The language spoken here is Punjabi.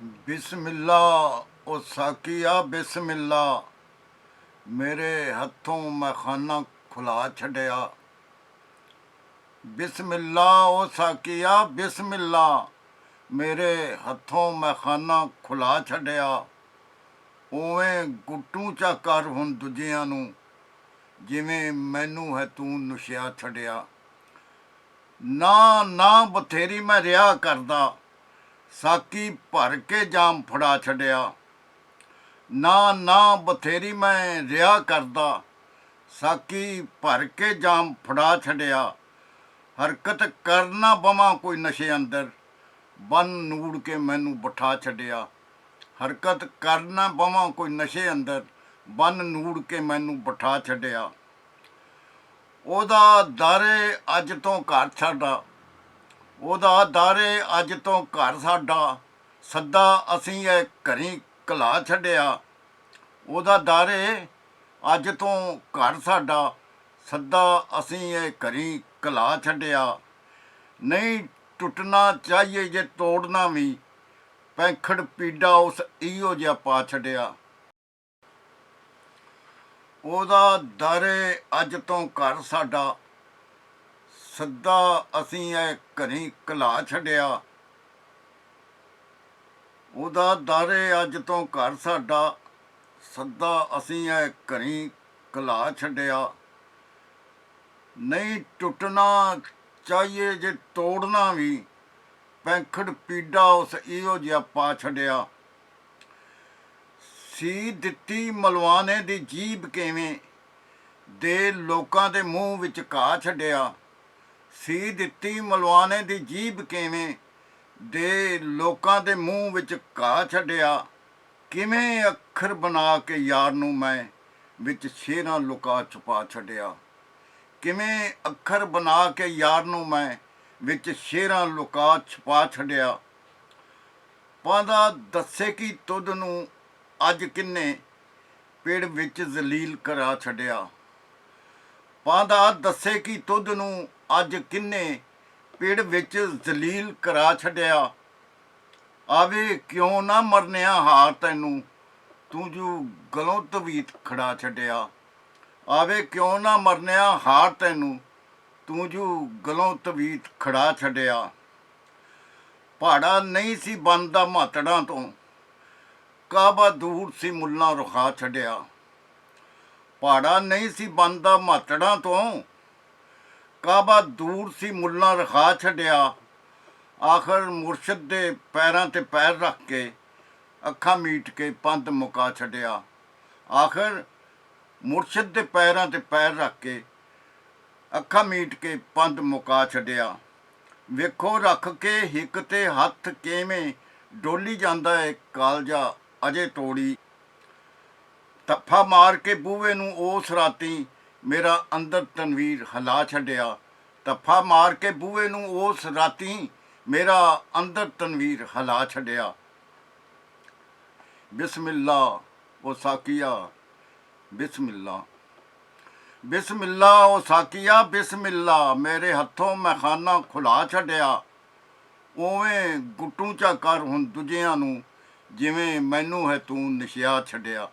बिस्मिल्ला ओ साकिया बिस्मिल्ला मेरे हथों मैं खाना खुला छड़िया। बिस्मिल्ला ओ साकिया बिस्मिल्ला मेरे हथों मैं खाना खुला छड़िया। उवें गुट्टू चा कर हुण दूजियां नूं जिवें मैनू है तू नशिया छड़िया। ना ना बथेरी मैं रिहा करदा साकी भर के जाम फड़ा छड़िया। ना ना बथेरी मैं रिहा करदा साकी भर के जाम फड़ा छड़िया। हरकत करना बवां कोई नशे अंदर बन नूड़ के मैनू बिठा छड़िया। हरकत करना बवां कोई नशे अंदर बन नूड़ के मैनू बिठा छड़िया। ਉਹਦਾ ਦਾਰੇ ਅੱਜ ਤੋਂ ਘਰ ਸਾਡਾ ਉਹਦਾ ਦਾਰੇ ਅੱਜ ਤੋਂ ਘਰ ਸਾਡਾ ਸੱਦਾ ਅਸੀਂ ਇਹ ਘਰੀ ਘਲਾ ਛੱਡਿਆ। ਉਹਦਾ ਦਾਰੇ ਅੱਜ ਤੋਂ ਘਰ ਸਾਡਾ ਸੱਦਾ ਅਸੀਂ ਇਹ ਘਰੀ ਘਲਾ ਛੱਡਿਆ। ਨਹੀਂ ਟੁੱਟਣਾ ਚਾਹੀਏ ਜੇ ਤੋੜਨਾ ਵੀ ਪੈਂਖੜ ਪੀੜਾ ਉਸ ਇਹੋ ਜਿਹਾ ਪਾ ਛੱਡਿਆ। ਉਹਦਾ ਦਾਰੇ ਅੱਜ ਤੋਂ ਘਰ ਸਾਡਾ ਸੱਦਾ ਅਸੀਂ ਇਹ ਘਰੀ ਘਲਾ ਛੱਡਿਆ। ਉਹਦਾ ਦਾਰੇ ਅੱਜ ਤੋਂ ਘਰ ਸਾਡਾ ਸੱਦਾ ਅਸੀਂ ਇਹ ਘਰੀ ਘਲਾ ਛੱਡਿਆ। ਨਹੀਂ ਟੁੱਟਣਾ ਚਾਹੀਏ ਜੇ ਤੋੜਨਾ ਵੀ ਪੈਂਖੜ ਪੀੜਾ ਉਸ ਇਹੋ ਜਿਹਾ ਪਾ ਛੱਡਿਆ। ਸੀ ਦਿੱਤੀ ਮਲਵਾਨੇ ਦੀ ਜੀਭ ਕਿਵੇਂ ਦੇ ਲੋਕਾਂ ਦੇ ਮੂੰਹ ਵਿੱਚ ਘਾ ਛੱਡਿਆ। ਸੀ ਦਿੱਤੀ ਮਲਵਾਨੇ ਦੀ ਜੀਭ ਕਿਵੇਂ ਦੇ ਲੋਕਾਂ ਦੇ ਮੂੰਹ ਵਿੱਚ ਘਾ ਛੱਡਿਆ। ਕਿਵੇਂ ਅੱਖਰ ਬਣਾ ਕੇ ਯਾਰ ਨੂੰ ਮੈਂ ਵਿੱਚ ਸ਼ੇਰਾਂ ਲੁਕਾ ਛੁਪਾ ਛੱਡਿਆ। ਕਿਵੇਂ ਅੱਖਰ ਬਣਾ ਕੇ ਯਾਰ ਨੂੰ ਮੈਂ ਵਿੱਚ ਸ਼ੇਰਾਂ ਲੁਕਾ ਛੁਪਾ ਛੱਡਿਆ। ਪਾਂਦਾ ਦੱਸੇ ਕਿ ਤੁਧ ਨੂੰ ਅੱਜ ਕਿੰਨੇ ਪੇੜ ਵਿੱਚ ਜ਼ਲੀਲ ਕਰਾ ਛੱਡਿਆ। ਪਾਂਦਾ ਦੱਸੇ ਕਿ ਤੁਧ ਨੂੰ ਅੱਜ ਕਿੰਨੇ ਪੇੜ ਵਿੱਚ ਜ਼ਲੀਲ ਕਰਾ ਛੱਡਿਆ। ਆਵੇ ਕਿਉਂ ਨਾ ਮਰਨਿਆ ਹਾਰ ਤੈਨੂੰ ਤੂੰ ਜੋ ਗਲੋਂ ਤਵੀਤ ਖੜਾ ਛੱਡਿਆ। ਆਵੇ ਕਿਉਂ ਨਾ ਮਰਨਿਆ ਹਾਰ ਤੈਨੂੰ ਤੂੰ ਜੋ ਗਲੋਂ ਤਵੀਤ ਖੜਾ ਛੱਡਿਆ। ਪਹਾੜਾ ਨਹੀਂ ਸੀ ਬਣਦਾ ਮਾਤੜਾਂ ਤੋਂ ਕਾਬਾ ਦੂਰ ਸੀ ਮੁੱਲਾਂ ਰੁਖਾ ਛੱਡਿਆ। ਪਹਾੜਾ ਨਹੀਂ ਸੀ ਬਣਦਾ ਮਾਤੜਾਂ ਤੋਂ ਕਾਬਾ ਦੂਰ ਸੀ ਮੁੱਲਾਂ ਰਖਾ ਛੱਡਿਆ। ਆਖਰ ਮੁਰਸ਼ਦ ਦੇ ਪੈਰਾਂ ਤੇ ਪੈਰ ਰੱਖ ਕੇ ਅੱਖਾਂ ਮੀਟ ਕੇ ਪੰਧ ਮੁਕਾ ਛੱਡਿਆ। ਆਖਰ ਮੁਰਸ਼ਦ ਦੇ ਪੈਰਾਂ ਤੇ ਪੈਰ ਰੱਖ ਕੇ ਅੱਖਾਂ ਮੀਟ ਕੇ ਪੰਧ ਮੁਕਾ ਛੱਡਿਆ। ਵੇਖੋ ਰੱਖ ਕੇ ਹਿੱਕ ਤੇ ਹੱਥ ਕਿਵੇਂ ਡੋਲੀ ਜਾਂਦਾ ਏ ਕਾਲਜਾ ਅਜੇ ਤੋੜੀ। ਤੱਫਾ ਮਾਰ ਕੇ ਬੂਹੇ ਨੂੰ ਉਸ ਰਾਤੀ ਮੇਰਾ ਅੰਦਰ ਤਨਵੀਰ ਹਿਲਾ ਛੱਡਿਆ। ਤੱਫਾ ਮਾਰ ਕੇ ਬੂਹੇ ਨੂੰ ਉਸ ਰਾਤੀ ਮੇਰਾ ਅੰਦਰ ਤਨਵੀਰ ਹਿਲਾ ਛੱਡਿਆ। ਬਿਸਮਿल्ला ओ साकिया बिस्मिल्ला बिस्मिल्ला ओ साकिया बिस्मिल्ला मेरे हथों मैं खाना खुला छड्डिया। उवें गुट्टू चा कर हुण दूजियां नूं जिवें मैनू है तू नशिया छड्डिया।